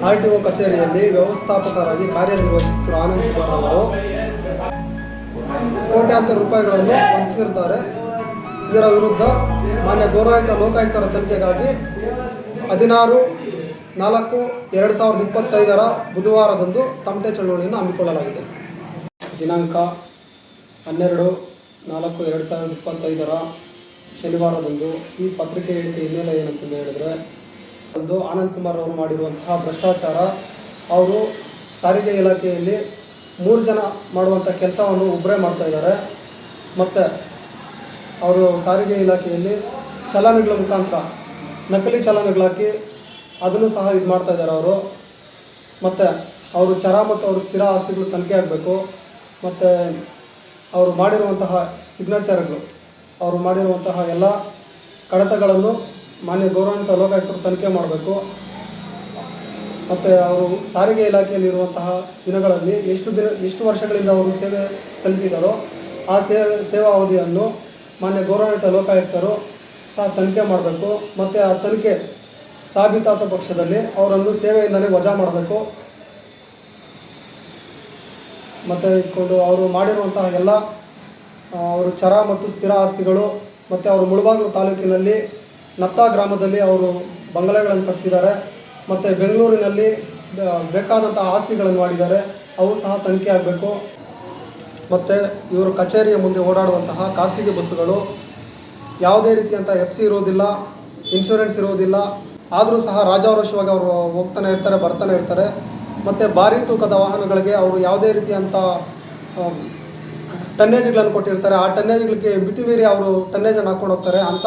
RTO ಕಚೇರಿಯಲ್ಲಿ ವ್ಯವಸ್ಥಾಪಕರಾಗಿ ಕಾರ್ಯನಿರ್ವಹಿಸುತ್ತಿರುವ ಆನಂದ್ ಕುಮಾರ್ ಅವರು ಕೋಟ್ಯಾಂತರ ರೂಪಾಯಿಗಳನ್ನು ವಂಚಿಸಿರುತ್ತಾರೆ. ಇದರ ವಿರುದ್ಧ ಮಾನ್ಯ ಗೌರವಾಯುಕ್ತ ಲೋಕಾಯುಕ್ತರ ತನಿಖೆಗಾಗಿ 16/4/2025 ಬುಧವಾರದಂದು ತಮಟೆ ಚಳವಳಿಯನ್ನು ಹಮ್ಮಿಕೊಳ್ಳಲಾಗಿದೆ. ದಿನಾಂಕ 12/4/2025 ಶನಿವಾರದಂದು ಈ ಪತ್ರಿಕೆ ಹೇಳಿಕೆ ಹಿನ್ನೆಲೆ ಏನಂತಂದು ಹೇಳಿದ್ರೆ, ಒಂದು ಆನಂದ್ ಕುಮಾರ್ ಅವರು ಮಾಡಿರುವಂತಹ ಭ್ರಷ್ಟಾಚಾರ, ಅವರು ಸಾರಿಗೆ ಇಲಾಖೆಯಲ್ಲಿ 3 ಜನ ಮಾಡುವಂಥ ಕೆಲಸವನ್ನು ಒಬ್ಬರೇ ಮಾಡ್ತಾ ಇದ್ದಾರೆ. ಮತ್ತು ಅವರು ಸಾರಿಗೆ ಇಲಾಖೆಯಲ್ಲಿ ಚಲನೆಗಳ ಮುಖಾಂತರ ನಕಲಿ ಚಲನೆಗಳಾಕಿ ಅದನ್ನು ಸಹ ಇದು ಮಾಡ್ತಾ ಇದ್ದಾರೆ ಅವರು. ಮತ್ತು ಅವರು ಚರ ಮತ್ತು ಅವರು ಸ್ಥಿರ ಆಸ್ತಿಗಳು ತನಿಖೆ ಆಗಬೇಕು. ಮತ್ತು ಅವರು ಮಾಡಿರುವಂತಹ ಸಿಗ್ನೇಚರ್ಗಳು, ಅವರು ಮಾಡಿರುವಂತಹ ಎಲ್ಲ ಕಡತಗಳನ್ನು ಮಾನ್ಯ ಗೌರವಾನ್ವಿತ ಲೋಕಾಯುಕ್ತರು ತನಿಖೆ ಮಾಡಬೇಕು. ಮತ್ತು ಅವರು ಸಾರಿಗೆ ಇಲಾಖೆಯಲ್ಲಿರುವಂತಹ ದಿನಗಳಲ್ಲಿ ಎಷ್ಟು ವರ್ಷಗಳಿಂದ ಅವರು ಸೇವೆ ಸಲ್ಲಿಸಿದಾರೋ ಆ ಸೇವಾ ಅವಧಿಯನ್ನು ಮಾನ್ಯ ಗೌರವಾನ್ವಿತ ಲೋಕಾಯುಕ್ತರು ಸಹ ತನಿಖೆ ಮಾಡಬೇಕು. ಮತ್ತು ಆ ತನಿಖೆ ಸಾಬೀತಾದ ಪಕ್ಷದಲ್ಲಿ ಅವರನ್ನು ಸೇವೆಯಿಂದಲೇ ವಜಾ ಮಾಡಬೇಕು. ಮತ್ತು ಇಟ್ಕೊಂಡು ಅವರು ಮಾಡಿರುವಂತಹ ಎಲ್ಲ ಅವರು ಚರ ಮತ್ತು ಸ್ಥಿರ ಆಸ್ತಿಗಳು, ಮತ್ತು ಅವರು ಮುಳಬಾಗಿಲು ತಾಲೂಕಿನಲ್ಲಿ ನತ್ತ ಗ್ರಾಮದಲ್ಲಿ ಅವರು ಬಂಗಲೆಗಳನ್ನು ಕಟ್ಟಿಸಿದ್ದಾರೆ. ಮತ್ತು ಬೆಂಗಳೂರಿನಲ್ಲಿ ಬೇಕಾದಂಥ ಆಸ್ತಿಗಳನ್ನು ಮಾಡಿದ್ದಾರೆ, ಅವು ಸಹ ತನಿಖೆ ಆಗಬೇಕು. ಮತ್ತು ಇವರು ಕಚೇರಿಯ ಮುಂದೆ ಓಡಾಡುವಂತಹ ಖಾಸಗಿ ಬಸ್ಸುಗಳು ಯಾವುದೇ ರೀತಿಯಂಥ FC ಇರೋದಿಲ್ಲ, ಇನ್ಶೂರೆನ್ಸ್ ಇರೋದಿಲ್ಲ. ಆದರೂ ಸಹ ರಾಜಾರೋಷವಾಗಿ ಅವರು ಹೋಗ್ತಾನೆ ಇರ್ತಾರೆ, ಬರ್ತಾನೆ ಇರ್ತಾರೆ. ಮತ್ತು ಭಾರೀ ತೂಕದ ವಾಹನಗಳಿಗೆ ಅವರು ಯಾವುದೇ ರೀತಿಯಂಥ ಟನ್ನೇಜ್ಗಳನ್ನು ಕೊಟ್ಟಿರ್ತಾರೆ. ಆ ಟನ್ನೇಜ್ಗಳಿಗೆ ಮಿತಿ ಮೀರಿ ಅವರು ಟನ್ನೇಜನ್ನು ಹಾಕ್ಕೊಂಡು ಹೋಗ್ತಾರೆ. ಅಂಥ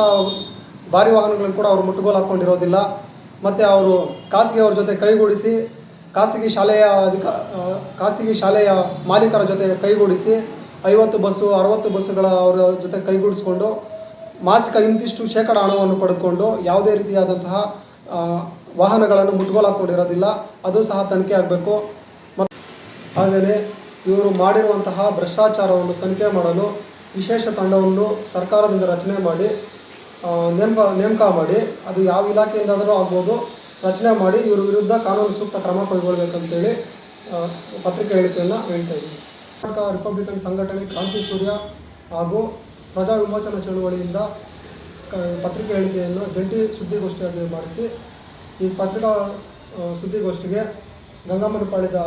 ಭಾರಿ ವಾಹನಗಳನ್ನು ಕೂಡ ಅವರು ಮುಟ್ಟುಗೋಲು ಹಾಕ್ಕೊಂಡಿರೋದಿಲ್ಲ. ಮತ್ತು ಅವರು ಖಾಸಗಿಯವ್ರ ಜೊತೆ ಕೈಗೂಡಿಸಿ ಖಾಸಗಿ ಶಾಲೆಯ ಮಾಲೀಕರ ಜೊತೆ ಕೈಗೂಡಿಸಿ 50 ಬಸ್ಸು 60 ಬಸ್ಸುಗಳ ಅವರ ಜೊತೆ ಕೈಗೂಡಿಸ್ಕೊಂಡು ಮಾಸಿಕ ಇಂತಿಷ್ಟು ಶೇಕಡ ಹಣವನ್ನು ಪಡೆದುಕೊಂಡು ಯಾವುದೇ ರೀತಿಯಾದಂತಹ ವಾಹನಗಳನ್ನು ಮುಟ್ಟುಗೋಲು ಹಾಕ್ಕೊಂಡಿರೋದಿಲ್ಲ, ಅದು ಸಹ ತನಿಖೆ ಆಗಬೇಕು. ಮತ್ತು ಹಾಗೆಯೇ ಇವರು ಮಾಡಿರುವಂತಹ ಭ್ರಷ್ಟಾಚಾರವನ್ನು ತನಿಖೆ ಮಾಡಲು ವಿಶೇಷ ತಂಡವನ್ನು ಸರ್ಕಾರದಿಂದ ರಚನೆ ಮಾಡಿ ನೇಮಕ ಮಾಡಿ, ಅದು ಯಾವ ಇಲಾಖೆಯಿಂದಾದರೂ ಆಗ್ಬೋದು, ರಚನೆ ಮಾಡಿ ಇವರ ವಿರುದ್ಧ ಕಾನೂನು ಸೂಕ್ತ ಕ್ರಮ ಕೈಗೊಳ್ಳಬೇಕಂತೇಳಿ ಪತ್ರಿಕೆ ಹೇಳಿಕೆಯನ್ನು ಹೇಳ್ತಾ ಇದ್ದೀವಿ. ಕರ್ನಾಟಕ ರಿಪಬ್ಲಿಕನ್ ಸಂಘಟನೆ ಕ್ರಾಂತಿ ಸೂರ್ಯ ಹಾಗೂ ಪ್ರಜಾ ವಿಮೋಚನಾ ಚಳುವಳಿಯಿಂದ ಪತ್ರಿಕೆ ಹೇಳಿಕೆಯನ್ನು ಜಂಟಿ ಸುದ್ದಿಗೋಷ್ಠಿಯಾಗಿ ಮಾಡಿಸಿ, ಈ ಪತ್ರಿಕಾ ಸುದ್ದಿಗೋಷ್ಠಿಗೆ ಗಂಗಮ್ಮನಪಾಳ್ಯದ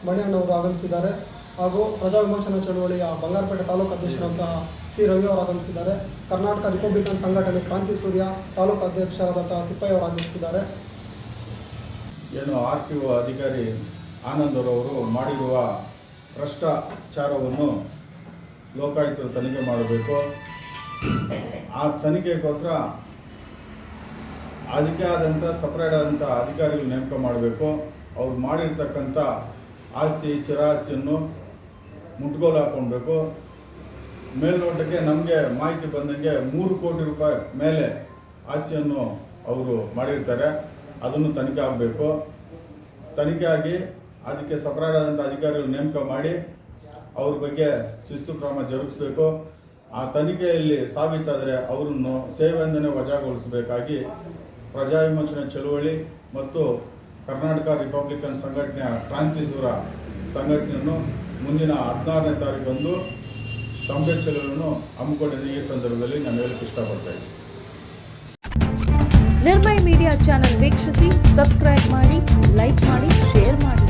ಮಣಿಯಣ್ಣವರು ಆಗಮಿಸಿದ್ದಾರೆ. ಹಾಗೂ ಪ್ರಜಾ ವಿಮೋಚನಾ ಚಳುವಳಿಯ ಬಂಗಾರಪೇಟೆ ತಾಲೂಕು ಅಧ್ಯಕ್ಷರಾದಂತಹ C. ರವಿ ಅವರು ಆಗಮಿಸಿದ್ದಾರೆ. ಕರ್ನಾಟಕ ರಿಪಬ್ಲಿಕನ್ ಸಂಘಟನೆ ಕ್ರಾಂತಿ ಸೂರ್ಯ ತಾಲೂಕು ಅಧ್ಯಕ್ಷರಾದಂತಹ ತಿಪ್ಪಯ್ಯ ಅವರು ಆಗಮಿಸಿದ್ದಾರೆ. ಏನು RTO ಅಧಿಕಾರಿ ಆನಂದ್ ಅವರು ಮಾಡಿರುವ ಭ್ರಷ್ಟಾಚಾರವನ್ನು ಲೋಕಾಯುಕ್ತರು ತನಿಖೆ ಮಾಡಬೇಕು. ಆ ತನಿಖೆಗೋಸ್ಕರ ಅದಕ್ಕೆ ಆದಂಥ ಸಪ್ರೇಟ್ ಆದಂಥ ಅಧಿಕಾರಿಗಳು ನೇಮಕ ಮಾಡಬೇಕು. ಅವ್ರು ಮಾಡಿರ್ತಕ್ಕಂಥ ಆಸ್ತಿ ಚಿರಾಸ್ತಿಯನ್ನು ಮುಟ್ಗೋಲು ಹಾಕ್ಕೊಳ್ಬೇಕು. ಮೇಲ್ನೋಟಕ್ಕೆ ನಮಗೆ ಮಾಹಿತಿ ಬಂದಂಗೆ 3 ಕೋಟಿ ರೂಪಾಯಿ ಮೇಲೆ ಆಸ್ತಿಯನ್ನು ಅವರು ಮಾಡಿರ್ತಾರೆ. ಅದನ್ನು ತನಿಖೆ ಆಗಬೇಕು. ತನಿಖೆ ಆಗಿ ಅದಕ್ಕೆ ಸಪರೇಟ್ ಆದಂಥ ಅಧಿಕಾರಿಗಳು ನೇಮಕ ಮಾಡಿ ಅವ್ರ ಬಗ್ಗೆ ಶಿಸ್ತು ಕ್ರಮ ಜರುಗಿಸಬೇಕು. ಆ ತನಿಖೆಯಲ್ಲಿ ಸಾಬೀತಾದರೆ ಅವರನ್ನು ಸೇವೆಯಿಂದಲೇ ವಜಾಗೊಳಿಸಬೇಕಾಗಿ ಪ್ರಜಾ ವಿಮೋಚನಾ ಚಳುವಳಿ ಮತ್ತು ಕರ್ನಾಟಕ ರಿಪಬ್ಲಿಕನ್ ಸಂಘಟನೆಯ ಕ್ರಾಂತಿ ಸೂರ್ಯ ಸಂಘಟನೆಯನ್ನು ಮುಂದಿನ 16ನೇ ತಾರೀಕಂದು ತಮಟೆ ಚಳವಳಿಯನ್ನು ಹಮ್ಮಿಕೊಂಡಿದ್ದ ಈ ಸಂದರ್ಭದಲ್ಲಿ ನಾನು ಹೇಳಕ್ಕೆ ಇಷ್ಟಪಡ್ತಾ ಇದ್ದೀನಿ. ನಿರ್ಮಯ ಮೀಡಿಯಾ ಚಾನೆಲ್ ವೀಕ್ಷಿಸಿ, ಸಬ್ಸ್ಕ್ರೈಬ್ ಮಾಡಿ, ಲೈಕ್ ಮಾಡಿ, ಶೇರ್ ಮಾಡಿ.